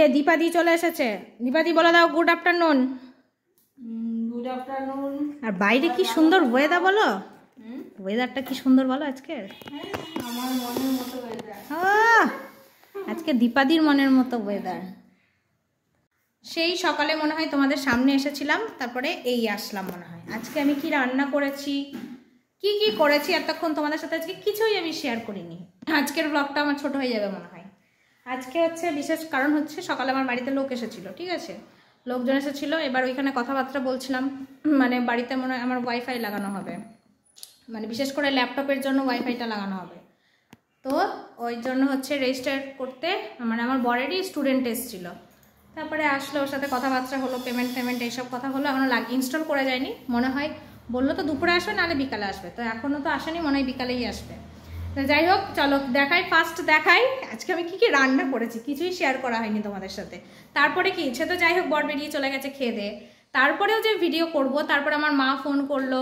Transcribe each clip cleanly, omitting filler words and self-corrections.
যে দীপাদি চলে এসেছে। দীপাদি বলে দাও গুড আফটারনুন। Good afternoon. আর বাইরে কি সুন্দর ওয়েদার বলো, ওয়েদারটা কি সুন্দর বলো আজকে। আমার মনের মতো ওয়েদার, আজকে দীপাদির মনের মতো ওয়েদার। সেই সকালে মনে হয় তোমাদের সামনে এসেছিলাম, তারপরে এই আসলাম মনে হয়। আজকে আমি কি রান্না করেছি, কি কি করেছি এতক্ষণ তোমাদের সাথে আজকে কিছুই আমি শেয়ার করিনি। আজকের ব্লগটা আমার ছোট হয়ে যাবে মনে হয়। আজকে হচ্ছে বিশেষ কারণ হচ্ছে সকালে আমার বাড়িতে লোক এসেছিলো, ঠিক আছে, লোকজন এসেছিলো। এবার ওইখানে কথাবার্তা বলছিলাম, মানে বাড়িতে মনে হয় আমার ওয়াইফাই লাগানো হবে, মানে বিশেষ করে ল্যাপটপের জন্য ওয়াইফাইটা লাগানো হবে। তো ওই জন্য হচ্ছে রেজিস্টার করতে মানে আমার বরেরই স্টুডেন্ট এসেছিলো, তারপরে আসলে ওর সাথে কথাবার্তা হলো, পেমেন্ট এইসব কথা হলো। এখনও ইনস্টল করা যায়নি, মনে হয় বললো তো দুপুরে আসবে নাহলে বিকালে আসবে, তো এখনও তো আসেনি, মনে হয় বিকালেই আসবে। তো যাই হোক চলো দেখাই, ফার্স্ট দেখাই আজকে আমি কি কি রান্না করেছি। কিছুই শেয়ার করা হয়নি তোমাদের সাথে। তারপরে কি সে তো যাই হোক বর বেরিয়ে চলে গেছে খেয়ে দিয়ে, তারপরেও যে ভিডিও করব। তারপরে আমার মা ফোন করলো,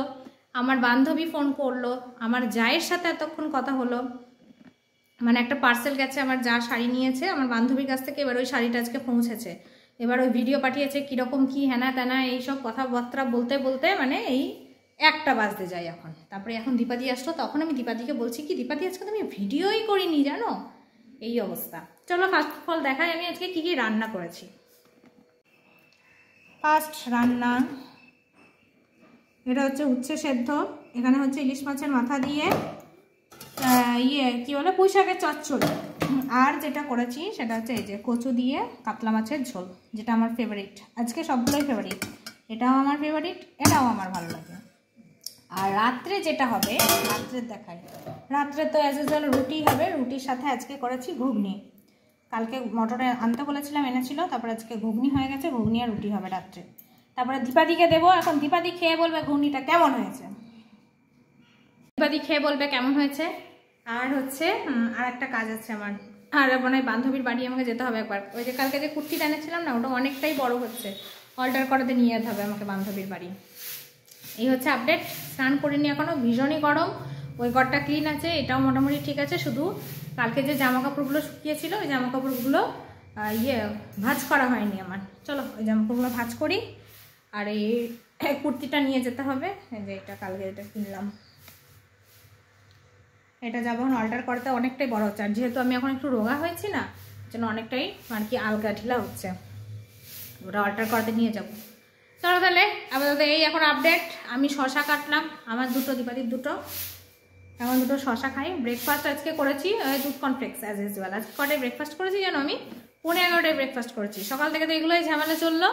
আমার বান্ধবী ফোন করলো, আমার জায়ের সাথে এতক্ষণ কথা হলো, মানে একটা পার্সেল গেছে, আমার যা শাড়ি নিয়েছে আমার বান্ধবীর কাছ থেকে, এবার ওই শাড়িটা আজকে পৌঁছেছে। এবার ওই ভিডিও পাঠিয়েছে কীরকম কী হেনা তেনা এইসব কথাবার্তা বলতে বলতে মানে এই 1টা বাজতে যায় এখন। তারপরে এখন দীপাদি আসলো, তখন আমি দীপাদিকে বলছি কি দীপাদি আজকে তুমি ভিডিওই করিনি জানো, এই অবস্থা। চলো ফার্স্ট অফ অল দেখাই আমি আজকে কী কী রান্না করেছি। ফার্স্ট রান্না এটা হচ্ছে উচ্ছে সেদ্ধ, এখানে হচ্ছে ইলিশ মাছের মাথা দিয়ে কি বলে পুঁই শাকের চচ্চড়ি। আর যেটা করেছি সেটা হচ্ছে এই যে কচু দিয়ে কাতলা মাছের ঝোল, যেটা আমার ফেভারিট। আজকে সবগুলোই ফেভারিট, এটাও আমার ফেভারিট, এটাও আমার ভালো লাগে। আর রাত্রে যেটা হবে, রাত্রে দেখাই, রাত্রে তো অ্যাজ ইউজুয়াল রুটি হবে। রুটির সাথে আজকে করেছি ঘুগনি। কালকে মটরে আনতে বলেছিলাম, এনেছিল, তারপরে আজকে ঘুগনি হয়ে গেছে, ঘুগনি আর রুটি হবে রাত্রে। তারপরে দীপাদিকে দেবো, এখন দীপাদি খেয়ে বলবে ঘুগনিটা কেমন হয়েছে, দীপাদি খেয়ে বলবে কেমন হয়েছে। আর হচ্ছে আর একটা কাজ আছে আমার, আর মানে বান্ধবীর বাড়ি আমাকে যেতে হবে একবার। ওই যে কালকে যে কুর্তিটা এনেছিলাম না, ওটা অনেকটাই বড় হচ্ছে, অল্টার করাতে নিয়ে যেতে হবে আমাকে বান্ধবীর বাড়ি। এই হচ্ছে আপডেট। স্নান করিনি এখনও, ভীষণই গরম। ওই ঘরটা ক্লিন আছে, এটাও মোটামুটি ঠিক আছে, শুধু কালকে যে জামা কাপড়গুলো শুকিয়েছিল ওই জামা কাপড়গুলো ভাঁজ করা হয়নি আমার। চলো ওই জামা কাপড়গুলো ভাঁজ করি। আর এই কুর্তিটা নিয়ে যেতে হবে, যে এটা কালকে এটা কিনলাম, এটা যাবো অল্টার করতে, অনেকটাই বড় হচ্ছে। আর যেহেতু আমি এখন একটু রোগা হয়েছি না, যেন অনেকটাই আর কি আলগা ঢিলা হচ্ছে, ওটা অল্টার করতে নিয়ে যাব। চলো তাহলে আপাতত এই এখন আপডেট। আমি শশা কাটলাম, আমার দুটো, দীপাদির দুটো, এখন দুটো শশা খাই। ব্রেকফাস্ট আজকে করেছি দুধ কর্নফ্লেক্স অ্যাজ ইউজুয়াল। আজকে কটায় ব্রেকফাস্ট করেছি জানো, আমি 11:15 ব্রেকফাস্ট করেছি। সকাল থেকে তো এগুলোই ঝামেলা চললো,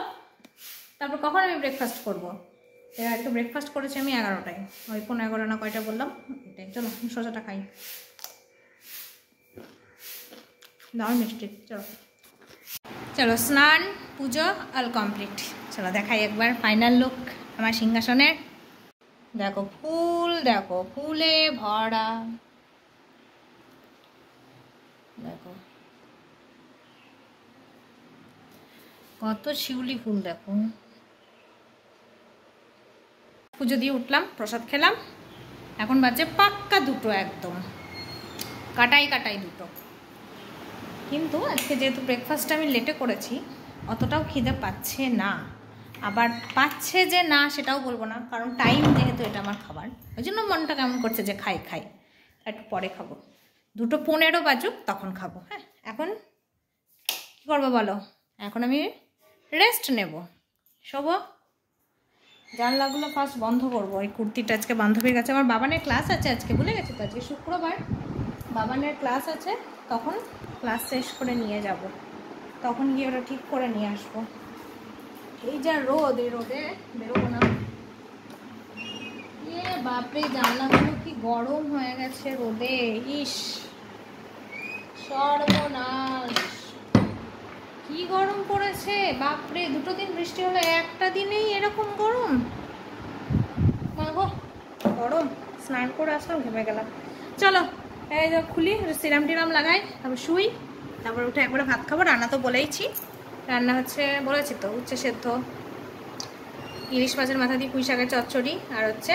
তারপর কখন আমি ব্রেকফাস্ট করবো। এবার তো ব্রেকফাস্ট করেছি আমি 11টায়, ওই 11:15 না কয়টা বললাম এটাই। চলো শসাটা খাই, দাও মিষ্টি। চলো চলো স্নান পুজো অল কমপ্লিট। চলো দেখাই একবার ফাইনাল লুক আমার সিংহাসনের। দেখো ফুল, দেখো ফুলে ভরা, দেখো কত শিউলি ফুল, দেখো। পুজো দিয়ে উঠলাম, প্রসাদ খেলাম, এখন বাজে পাক্কা 2টো, একদম কাটাই কাটাই 2টো। কিন্তু আজকে যেহেতু ব্রেকফাস্ট আমি লেটে করেছি, অতটাও খিদে পাচ্ছে না। আবার পাচ্ছে যে না সেটাও বলবো না, কারণ টাইম যেহেতু এটা আমার খাবার, ওই জন্য মনটা কেমন করছে যে খাই একটু পরে খাবো, 2:15 বাজুক তখন খাবো। হ্যাঁ এখন কী করবো বলো, এখন আমি রেস্ট নেব, শোবো। জানলাগুলো ফার্স্ট বন্ধ করবো। এই কুর্তিটা আজকে বান্ধবীর কাছে, আমার বাবানের ক্লাস আছে আজকে, ভুলে গেছি তো, আজকে শুক্রবার বাবানের ক্লাস আছে, তখন ক্লাস শেষ করে নিয়ে যাব, তখন গিয়ে ওটা ঠিক করে নিয়ে আসবো। এই যা রোদ, এই রোদে বেরোবো না। বাপরে জানলাগুলো কি গরম হয়ে গেছে রোদে, ইস সর্বনাশ, কি গরম পড়েছে বাপরে। 2টো দিন বৃষ্টি হলো, একটা দিনেই এরকম গরম, মাগো গরম। স্নান করে আসলাম, ঘেমে গেলাম। চলো এই যে খুলি, সিরাম টিরাম লাগাই, তারপর শুই, তারপর উঠে একবারে ভাত খাবো। রান্না তো বলেইছি, রান্না হচ্ছে বলেছি তো উচ্ছে সেদ্ধ, ইলিশ মাছের মাথা দিয়ে পুঁই শাকের চচ্চড়ি, আর হচ্ছে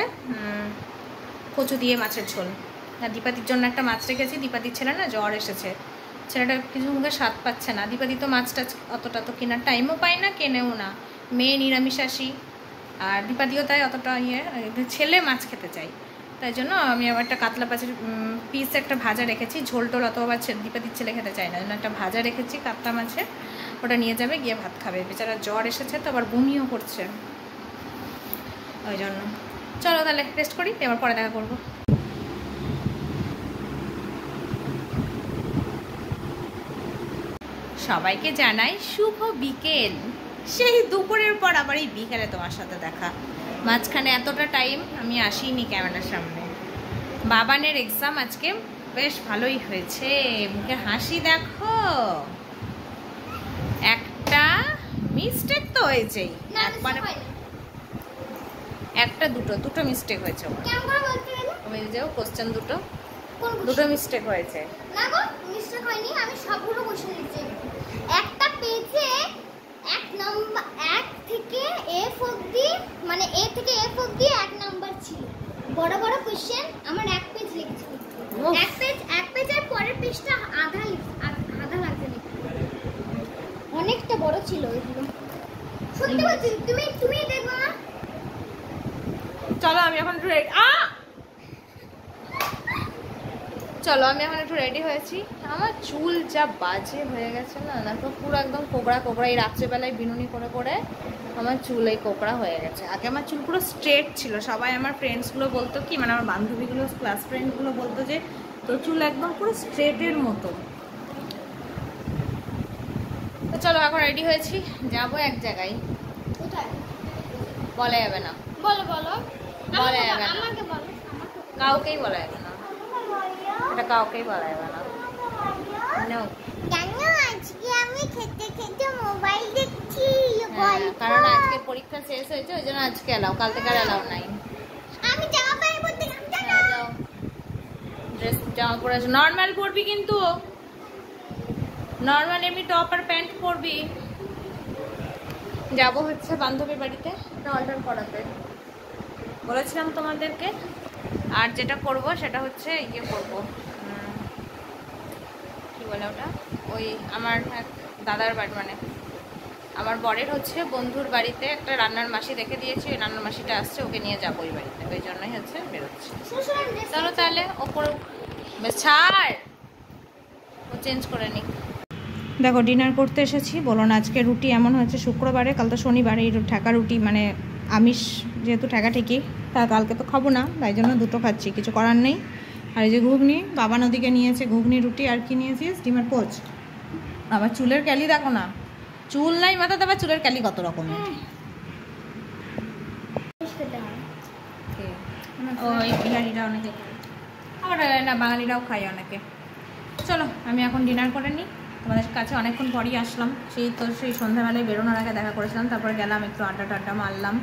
কচু দিয়ে মাছের ঝোল। আর দীপাদির জন্য একটা মাছ রেখেছি, দীপাদির ছেলে না জ্বর এসেছে, ছেলেটা কিছু মুখে স্বাদ পাচ্ছে না। দীপাদি তো মাছ টাছ অতটা তো কেনার টাইমও পায় না, কেনেও না। মেয়ে নিরামিষাশী, আর দীপাদিও তাই অতটা ছেলে মাছ খেতে চাই, তাই জন্য আমি আবার একটা কাতলা মাছের পিস একটা ভাজা রেখেছি। ঝোল টোল অত আবার দীপাদির ছেলে খেতে চায় না, জন্য একটা ভাজা রেখেছি কাতলা মাছের, ওটা নিয়ে যাবে, গিয়ে ভাত খাবে। বেচারা জ্বর এসেছে তো আবার বমিও করছে, ওই জন্য। চলো তাহলে রেস্ট করি, এবার পরে দেখা করবো। সবাইকে জানাই শুভ বিকেল। সেই দুপুরের পর আবার এই বিকেলে তোমার সাথে দেখা। মাঝখানে এতটা টাইম আমি আসিনি ক্যামেরার সামনে। বাবানের এক্সাম আজকে বেশ ভালোই হয়েছে, মুখে হাসি দেখো। একটা মিস্টেক তো হয়েছেই, একবারে একটা দুটো মিস্টেক হয়েছে। ওই যে কোশ্চেন দুটো মিস্টেক হয়েছে। না গো, মিস্টেক হয়নি, আমি সবগুলো কোশ্চেন লিখেছি। একটা পেজে এক নাম্বার 1 থেকে F অবধি, মানে A থেকে F অবধি 1 নাম্বার ছিল। বড় বড় কোশ্চেন আমার এক পেজ লিখেছি। এক পেজের পরের পেজটা আধা লাগছে লিখতে। অনেকটা বড় ছিল এগুলো, সত্যি বলছি। তুমি দেখো না। চলো আমি এখন একটু চলো আমি এখন একটু রেডি হয়েছি। আমার চুল যা বাজে হয়ে গেছে না, তো পুরো একদম কোকড়া। এই রাত্রেবেলায় বিনুনি করে করে আমার চুল এই কোকড়া হয়ে গেছে। আগে আমার চুল পুরো স্ট্রেট ছিল। সবাই আমার ফ্রেন্ডসগুলো বলতো কি, মানে আমার বান্ধবীগুলো, ক্লাস ফ্রেন্ডগুলো বলতো যে তোর চুল একদম পুরো স্ট্রেটের মতো। তো চলো এখন রেডি হয়েছি, যাবো এক জায়গায়। কোথায় বলা যাবে না, বলো বলা যাবে না, আমাকে বলো। কাউকেই বলা যাবে না, এটা কাউকেই বলা যাবে না। জানো আজকে আমি খেতে খেতে মোবাইল দেখছি। কারণ আজকে পরীক্ষা শেষ হয়েছে, ওই জন্য আজকে এলাও, কাল থেকে আর এলাও নাই। আমি জামা পরে পড়তে যাও, ড্রেস জামা পরে আসো। নর্মাল পরবি কিন্তু, নর্মাল এমনি টপ আর প্যান্ট পরবি। যাবো হচ্ছে বান্ধবীর বাড়িতে অল্টার করাতে বলেছিলাম তোমাদেরকে। আর যেটা করব সেটা হচ্ছে ইয়ে করবো, কি বলে ওটা, ওই আমার এক দাদার বাড়ি, মানে আমার বরের হচ্ছে বন্ধুর বাড়িতে একটা রান্নার মাসি রেখে দিয়েছি। ওই রান্নার মাসিটা আসছে, ওকে নিয়ে যাবো ওই বাড়িতে, ওই জন্যই হচ্ছে বেরোচ্ছি। চলো তাহলে ওপর বেশ ছাড়, ও চেঞ্জ করে নিক। দেখো ডিনার করতে এসেছি। বলো না, আজকে রুটি এমন হয়েছে, শুক্রবারে, কাল তো শনিবারে, এই ঠেকা রুটি, মানে আমিষ যেহেতু ঠেকা ঠিকই, তা কালকে তো খাবো না, তাই জন্য দুটো খাচ্ছি, কিছু করার নেই। আর এই যে ঘুগনি, বাবা নদীকে নিয়েছে ঘুগনি রুটি। আর কি নিয়েছিস? ডিমের পোচ। আবার চুলের ক্যালি দেখো না, চুল নাই মাথাতে, আবার চুলের ক্যালি কত রকমের। ওই বিহারিরা অনেকে খায়, আবার না বাঙালিরাও খায় অনেকে। চলো আমি এখন ডিনার করে নিই। তোমাদের কাছে অনেকক্ষণ পরই আসলাম, সেই সন্ধ্যাবেলায় বেরোনোর আগে দেখা করেছিলাম, তারপরে গেলাম একটু আড্ডা মারলাম,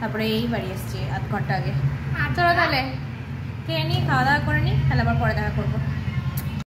তারপরে এই বাড়ি এসছি 1 ঘন্টা আগে। চলো তাহলে খেয়ে নিই, খাওয়া দাওয়া করে নিই, তাহলে আবার পরে দেখা করবো।